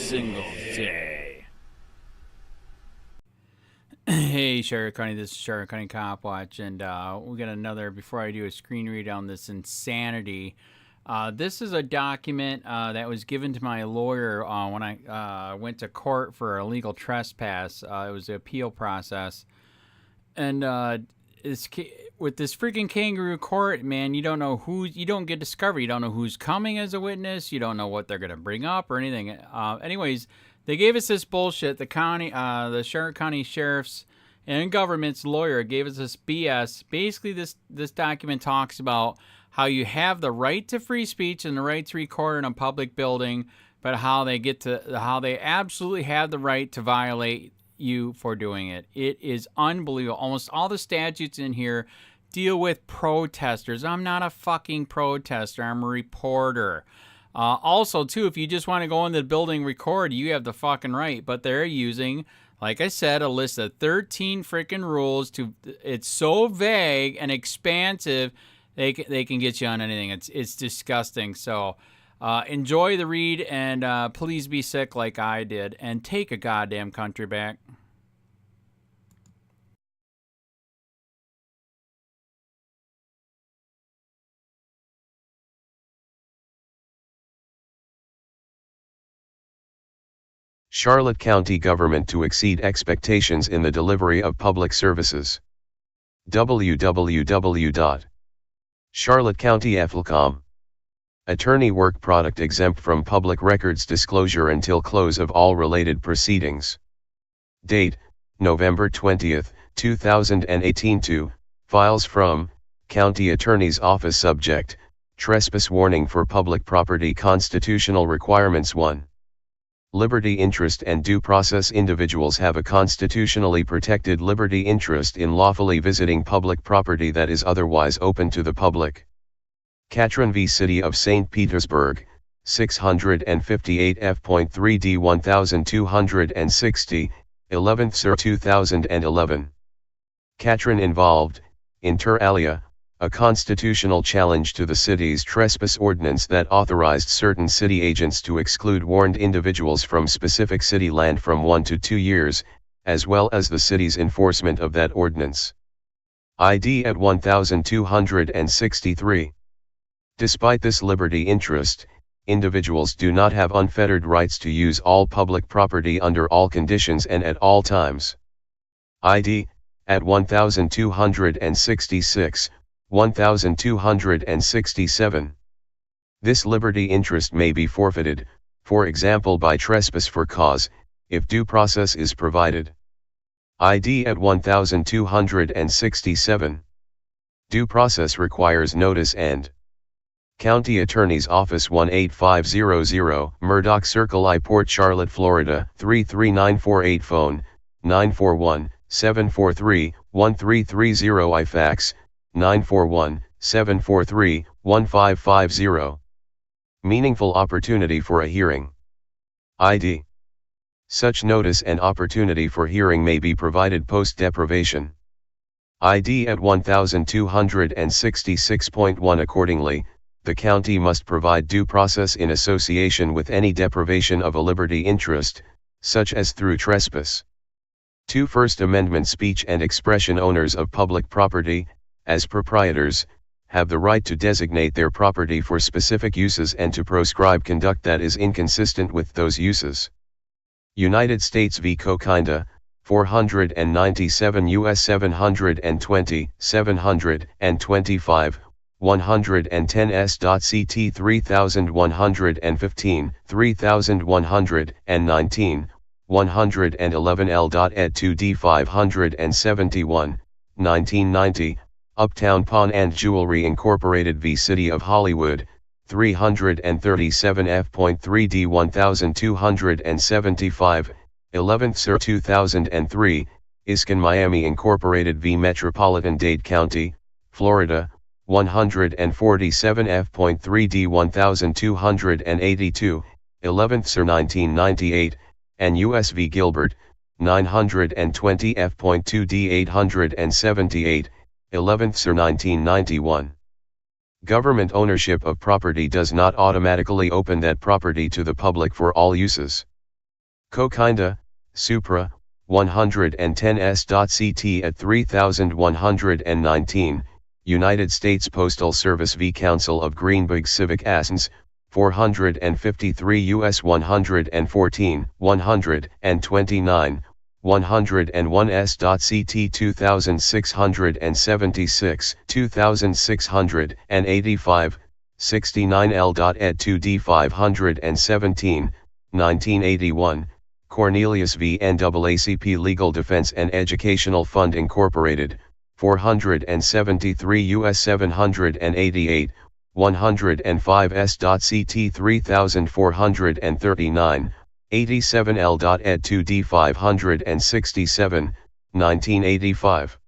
single day. Hey, Sheriff County, this is Sheriff County COPWATCH, and we got another, before I do a screen read on this insanity, this is a document that was given to my lawyer when I went to court for illegal trespass. It was the appeal process, and with this freaking kangaroo court, man, you don't know you don't get discovery. You don't know who's coming as a witness. You don't know what they're gonna bring up or anything. Anyways, they gave us this bullshit. The county, the Sharp County Sheriff's and government's lawyer gave us this BS. Basically, this document talks about how you have the right to free speech and the right to record in a public building, but how they absolutely have the right to violate you for doing it. It is unbelievable. Almost all the statutes in here deal with protesters. I'm not a fucking protester. I'm a reporter. Also, too, if you just want to go in the building record, you have the fucking right. But they're using, like I said, a list of 13 freaking rules. It's so vague and expansive, they can get you on anything. It's disgusting. So enjoy the read, and please be sick like I did, and take a goddamn country back. Charlotte County Government to exceed expectations in the delivery of public services. www.charlottecountyfl.com. Attorney work product exempt from public records disclosure until close of all related proceedings. Date, November 20, 2018 to, files from, County Attorney's Office. Subject, trespass warning for public property. Constitutional requirements. 1. Liberty interest and due process. Individuals have a constitutionally protected liberty interest in lawfully visiting public property that is otherwise open to the public. Katrin v. City of St. Petersburg, 658 F.3d 1260, 11th Sir 2011. Katrin involved, inter alia, a constitutional challenge to the city's trespass ordinance that authorized certain city agents to exclude warned individuals from specific city land from 1 to 2 years, as well as the city's enforcement of that ordinance. ID at 1263. Despite this liberty interest, individuals do not have unfettered rights to use all public property under all conditions and at all times. ID at 1266. 1267. This liberty interest may be forfeited, for example by trespass for cause, if due process is provided. ID at 1267. Due process requires notice and. County Attorney's Office 18500, Murdoch Circle I, Port Charlotte, Florida 33948. Phone, 941-743-1330. I fax, 941-743-1550. Meaningful opportunity for a hearing. ID. Such notice and opportunity for hearing may be provided post-deprivation. ID at 1266.1. Accordingly, the county must provide due process in association with any deprivation of a liberty interest, such as through trespass. 2. First Amendment speech and expression. Owners of public property, as proprietors, have the right to designate their property for specific uses and to proscribe conduct that is inconsistent with those uses. United States v. Cokinda, 497 U.S. 720, 725, 110 S.CT 3115, 3119, 111 L.ed 2D 571, 1990, Uptown Pawn and Jewelry Incorporated v. City of Hollywood, 337 F.3d 1275, 11th Sir 2003, Iskin Miami Incorporated v. Metropolitan-Dade County, Florida, 147 F.3d 1282, 11th Sir 1998, and U.S. v. Gilbert, 920 F.2d 878, 11th Sir 1991. Government ownership of property does not automatically open that property to the public for all uses. Co-kinda, Supra, 110s.ct at 3119, United States Postal Service v. Council of Greenberg Civic Assens, 453 U.S. 114, 129, 101s.ct 2676, 2685, 69l.ed 2d 517, 1981, Cornelius v. NAACP Legal Defense and Educational Fund Incorporated, 473 U.S. 788, 105s.ct 3439, 87l.ed 2d 567, 1985.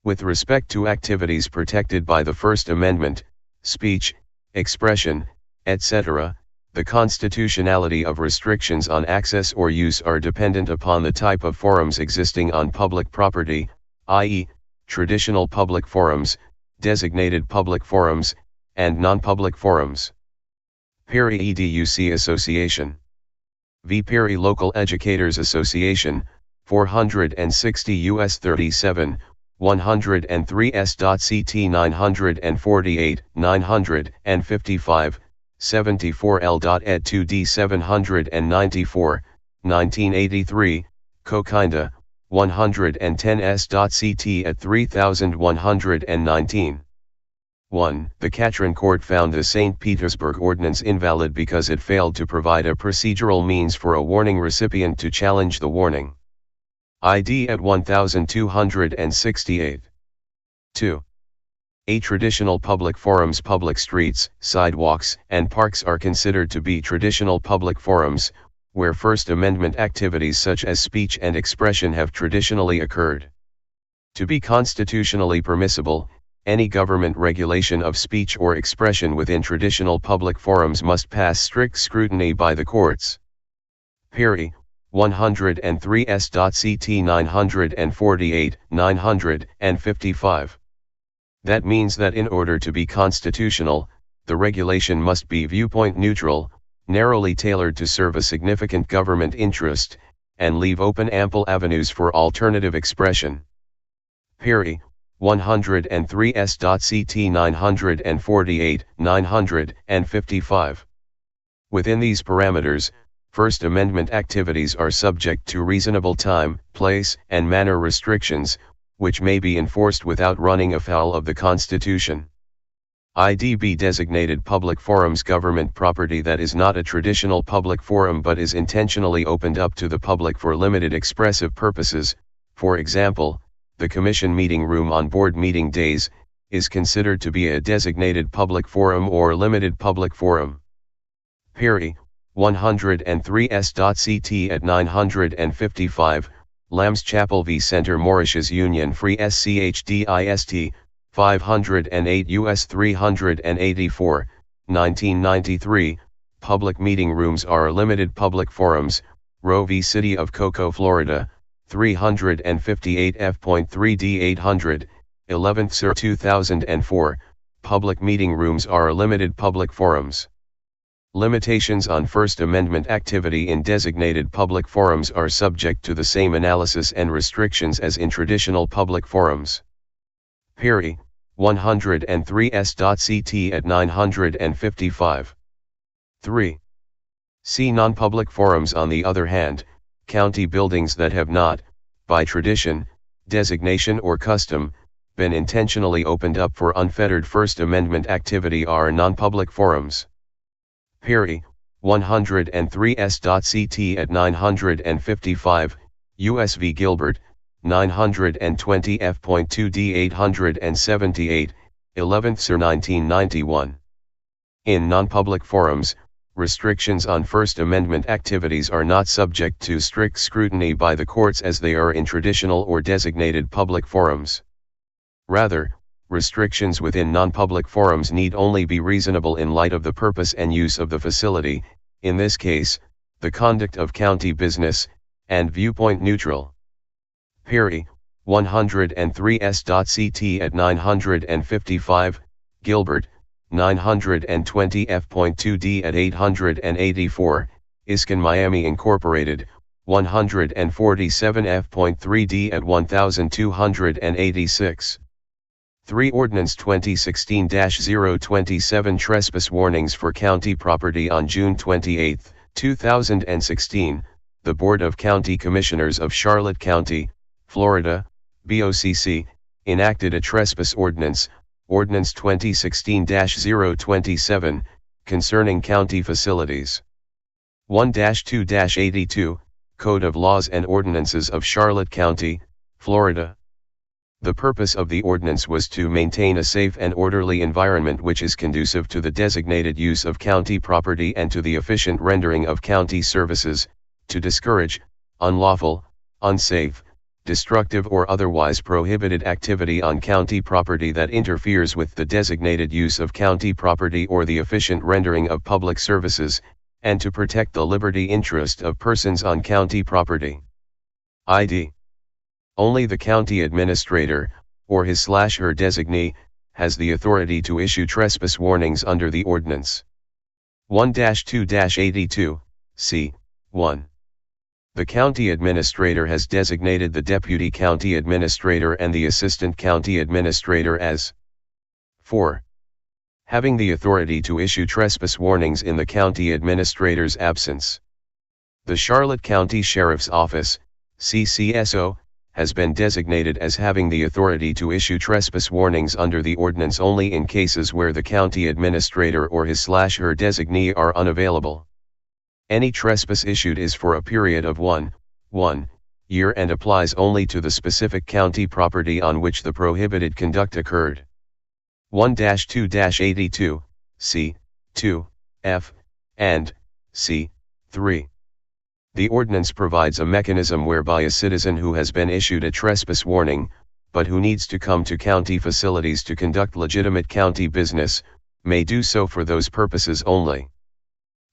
With respect to activities protected by the First Amendment, speech, expression, etc., the constitutionality of restrictions on access or use are dependent upon the type of forums existing on public property, i.e., traditional public forums, designated public forums, and non-public forums. PERI EDUC Association. V. PERI Local Educators Association, 460 U.S. 37, 103s.ct 948, 955, 74l.ed 2d 794, 1983, Co-kinda, 110s.ct at 3119. 1. The Katrin Court found the St. Petersburg Ordinance invalid because it failed to provide a procedural means for a warning recipient to challenge the warning. ID at 1268. 2. Traditional public forums. Public streets, sidewalks, and parks are considered to be traditional public forums, where First Amendment activities such as speech and expression have traditionally occurred. To be constitutionally permissible, any government regulation of speech or expression within traditional public forums must pass strict scrutiny by the courts. PERI, 103s.ct 948, 955. That means that in order to be constitutional, the regulation must be viewpoint neutral, narrowly tailored to serve a significant government interest, and leave open ample avenues for alternative expression. PERI, 103s.ct 948, 955. Within these parameters, First Amendment activities are subject to reasonable time, place, and manner restrictions, which may be enforced without running afoul of the Constitution. IDB designated public forums. Government property that is not a traditional public forum but is intentionally opened up to the public for limited expressive purposes, for example, the commission meeting room on board meeting days, is considered to be a designated public forum or limited public forum. PERI, 103s.ct at 955, Lambs Chapel v. Center Mauritius Union Free SCHDIST, 508 U.S. 384, 1993, public meeting rooms are limited public forums, Roe v. City of Cocoa, Florida, 358 F.3d 800, 11th Sir 2004, public meeting rooms are limited public forums. Limitations on First Amendment activity in designated public forums are subject to the same analysis and restrictions as in traditional public forums. PERI, 103s.ct at 955. 3. See non-public forums. On the other hand, county buildings that have not, by tradition, designation or custom, been intentionally opened up for unfettered First Amendment activity are non-public forums. PERI, 103s.ct at 955, U.S. v. Gilbert, 920 F.2d 878, 11th Sir 1991. In non-public forums, restrictions on First Amendment activities are not subject to strict scrutiny by the courts as they are in traditional or designated public forums. Rather, restrictions within non-public forums need only be reasonable in light of the purpose and use of the facility, in this case, the conduct of county business, and viewpoint neutral. PERI, 103s.ct at 955, Gilbert, 920 F.2d at 884, Iskin Miami Incorporated, 147 F.3d at 1286. 3 Ordinance 2016-027 Trespass Warnings for County Property. On June 28, 2016, the Board of County Commissioners of Charlotte County, Florida, BOCC, enacted a trespass ordinance, Ordinance 2016-027, concerning county facilities. 1-2-82, Code of Laws and Ordinances of Charlotte County, Florida. The purpose of the ordinance was to maintain a safe and orderly environment which is conducive to the designated use of county property and to the efficient rendering of county services, to discourage unlawful, unsafe, destructive or otherwise prohibited activity on county property that interferes with the designated use of county property or the efficient rendering of public services, and to protect the liberty interest of persons on county property. ID. Only the county administrator, or his/her designee, has the authority to issue trespass warnings under the ordinance. 1-2-82, c. 1. The county administrator has designated the deputy county administrator and the assistant county administrator as 4. Having the authority to issue trespass warnings in the county administrator's absence. The Charlotte County Sheriff's Office, CCSO, has been designated as having the authority to issue trespass warnings under the ordinance only in cases where the county administrator or his/her designee are unavailable. Any trespass issued is for a period of 1 year and applies only to the specific county property on which the prohibited conduct occurred. 1-2-82, c. 2, f, and c. 3. The ordinance provides a mechanism whereby a citizen who has been issued a trespass warning, but who needs to come to county facilities to conduct legitimate county business, may do so for those purposes only.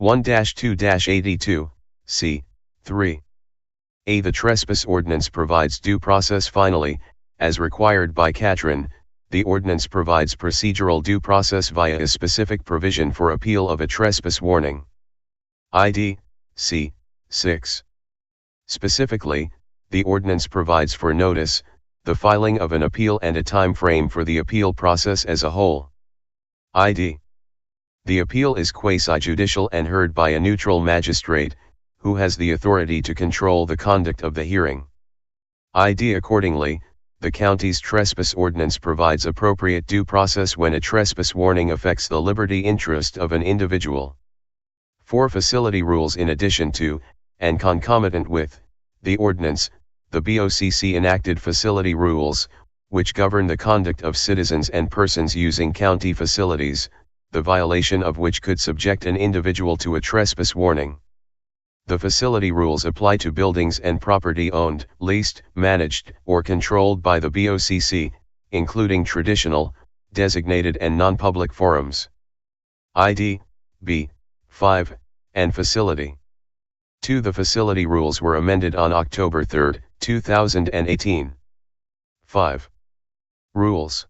1-2-82, c. 3. A. The trespass ordinance provides due process. Finally, as required by Catron, the ordinance provides procedural due process via a specific provision for appeal of a trespass warning. ID, c. 6. Specifically, the ordinance provides for notice, the filing of an appeal and a time frame for the appeal process as a whole. ID. The appeal is quasi-judicial and heard by a neutral magistrate, who has the authority to control the conduct of the hearing. ID. Accordingly, the county's trespass ordinance provides appropriate due process when a trespass warning affects the liberty interest of an individual. 4 Facility rules. In addition to, and concomitant with, the ordinance, the BOCC enacted facility rules, which govern the conduct of citizens and persons using county facilities, the violation of which could subject an individual to a trespass warning. The facility rules apply to buildings and property owned, leased, managed, or controlled by the BOCC, including traditional, designated and non-public forums. ID, B, 5, and facility. 2. The facility rules were amended on October 3, 2018. 5. Rules.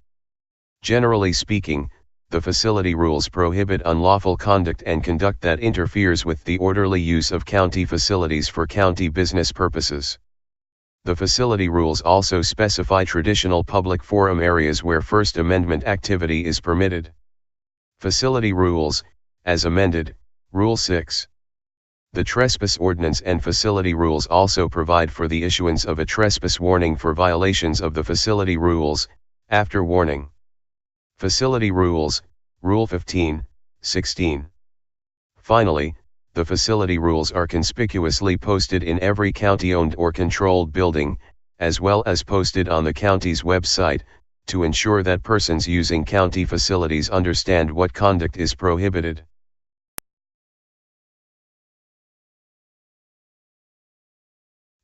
Generally speaking, the facility rules prohibit unlawful conduct and conduct that interferes with the orderly use of county facilities for county business purposes. The facility rules also specify traditional public forum areas where First Amendment activity is permitted. Facility rules, as amended, Rule 6. The trespass ordinance and facility rules also provide for the issuance of a trespass warning for violations of the facility rules, after warning. Facility rules, Rule 15, 16. Finally, the facility rules are conspicuously posted in every county-owned or controlled building, as well as posted on the county's website, to ensure that persons using county facilities understand what conduct is prohibited.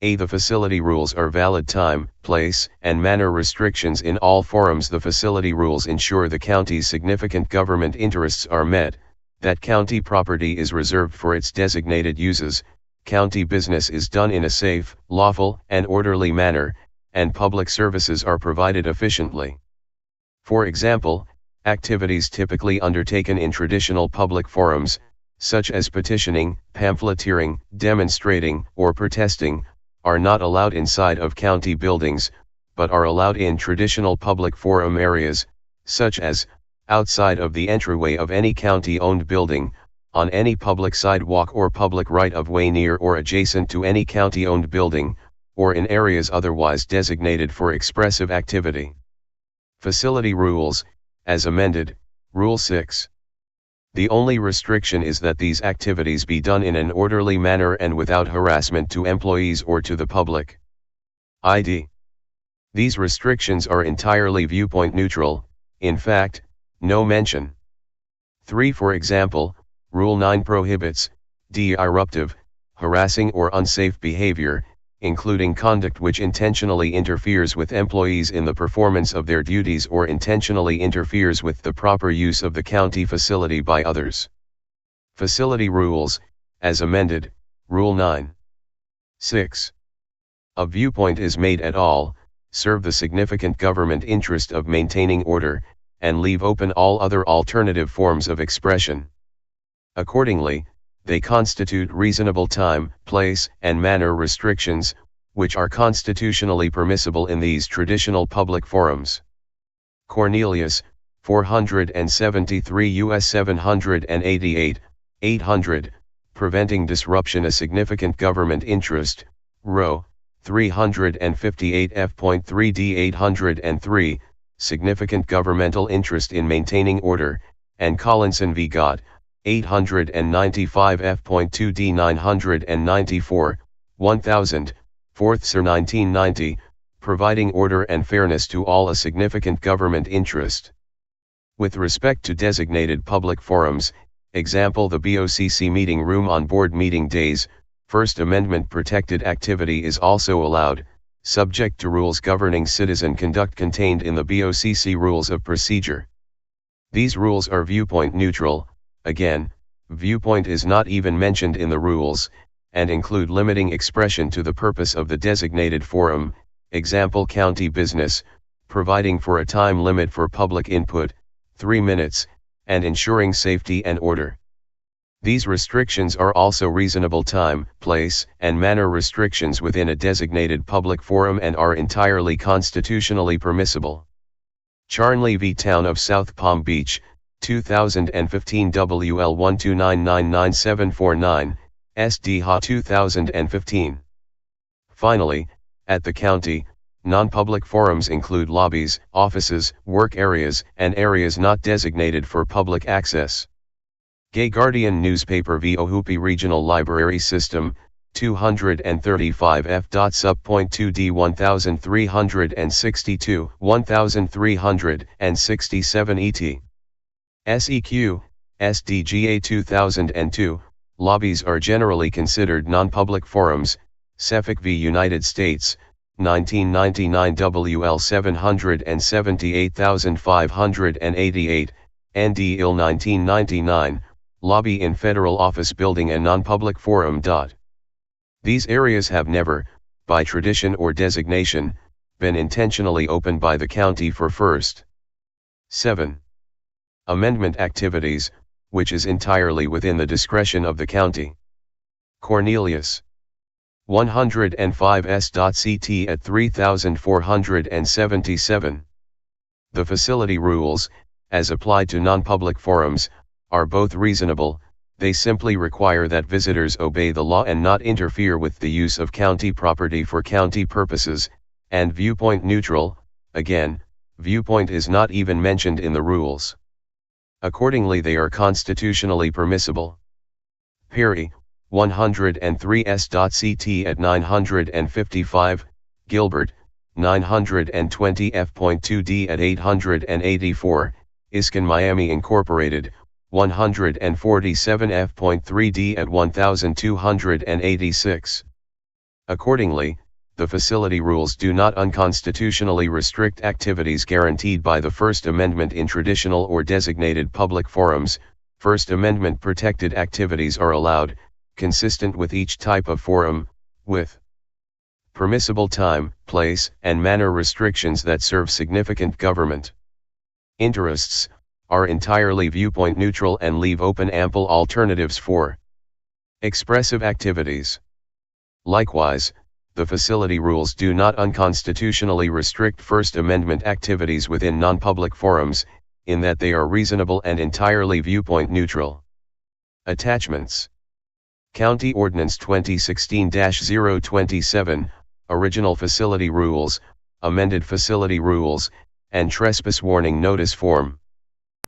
The facility rules are valid time, place, and manner restrictions in all forums. The facility rules ensure the county's significant government interests are met, that county property is reserved for its designated uses, county business is done in a safe, lawful, and orderly manner, and public services are provided efficiently. For example, activities typically undertaken in traditional public forums, such as petitioning, pamphleteering, demonstrating, or protesting, are not allowed inside of county buildings, but are allowed in traditional public forum areas, such as, outside of the entryway of any county-owned building, on any public sidewalk or public right-of-way near or adjacent to any county-owned building, or in areas otherwise designated for expressive activity. Facility Rules, as amended, Rule 6. The only restriction is that these activities be done in an orderly manner and without harassment to employees or to the public. ID. These restrictions are entirely viewpoint neutral, in fact, no mention. 3. For example, Rule 9 prohibits disruptive, harassing or unsafe behavior, including conduct which intentionally interferes with employees in the performance of their duties or intentionally interferes with the proper use of the county facility by others. Facility Rules, as amended, Rule 9. 6. A viewpoint is made at all, serve the significant government interest of maintaining order, and leave open all other alternative forms of expression. Accordingly, they constitute reasonable time, place, and manner restrictions, which are constitutionally permissible in these traditional public forums. Cornelius, 473 U.S. 788, 800, Preventing Disruption a Significant Government Interest, Row, 358 F.3 D 803, Significant Governmental Interest in Maintaining Order, and Collinson v. Gott, 895 F.2 D 994, 1000, 4th Sir 1990, Providing Order and Fairness to All a Significant Government Interest. With respect to designated public forums, example the BOCC meeting room on board meeting days, First Amendment protected activity is also allowed, subject to rules governing citizen conduct contained in the BOCC Rules of Procedure. These rules are viewpoint neutral. Again, viewpoint is not even mentioned in the rules, and include limiting expression to the purpose of the designated forum, example county business, providing for a time limit for public input, 3 minutes, and ensuring safety and order. These restrictions are also reasonable time, place, and manner restrictions within a designated public forum and are entirely constitutionally permissible. Charnley v. Town of South Palm Beach, 2015 WL 129999749, SDHA 2015. Finally, at the county, non-public forums include lobbies, offices, work areas, and areas not designated for public access. Gay Guardian Newspaper v. Ohupi Regional Library System, 235 F. Sub.2 D 1362, 1367 ET. SEQ, SDGA 2002, lobbies are generally considered non-public forums, Sefik v. United States, 1999 WL 778588, ND IL 1999, lobby in federal office building and non-public forum. These areas have never, by tradition or designation, been intentionally opened by the county for First 7 Amendment activities, which is entirely within the discretion of the county. Cornelius 105 S.CT at 3477. The facility rules, as applied to non-public forums, are both reasonable. They simply require that visitors obey the law and not interfere with the use of county property for county purposes, and viewpoint neutral. Again, viewpoint is not even mentioned in the rules. Accordingly, they are constitutionally permissible. Perry, 103 S.CT at 955, Gilbert, 920 F.2 D at 884, Iskin Miami Incorporated, 147 F.3 D at 1286. Accordingly, the facility rules do not unconstitutionally restrict activities guaranteed by the First Amendment in traditional or designated public forums. First Amendment protected activities are allowed, consistent with each type of forum, with permissible time, place, and manner restrictions that serve significant government interests, are entirely viewpoint neutral and leave open ample alternatives for expressive activities. Likewise, the facility rules do not unconstitutionally restrict First Amendment activities within non-public forums, in that they are reasonable and entirely viewpoint neutral. Attachments. County Ordinance 2016-027, Original Facility Rules, Amended Facility Rules, and Trespass Warning Notice Form.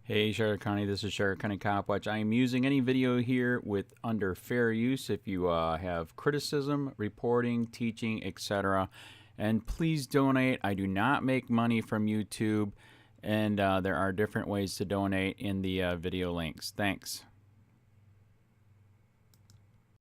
Hey Charlotte County, this is Charlotte County COPWATCH. I am using any video here with under fair use if you have criticism, reporting, teaching, etc. And please donate. I do not make money from YouTube, and there are different ways to donate in the video links. Thanks.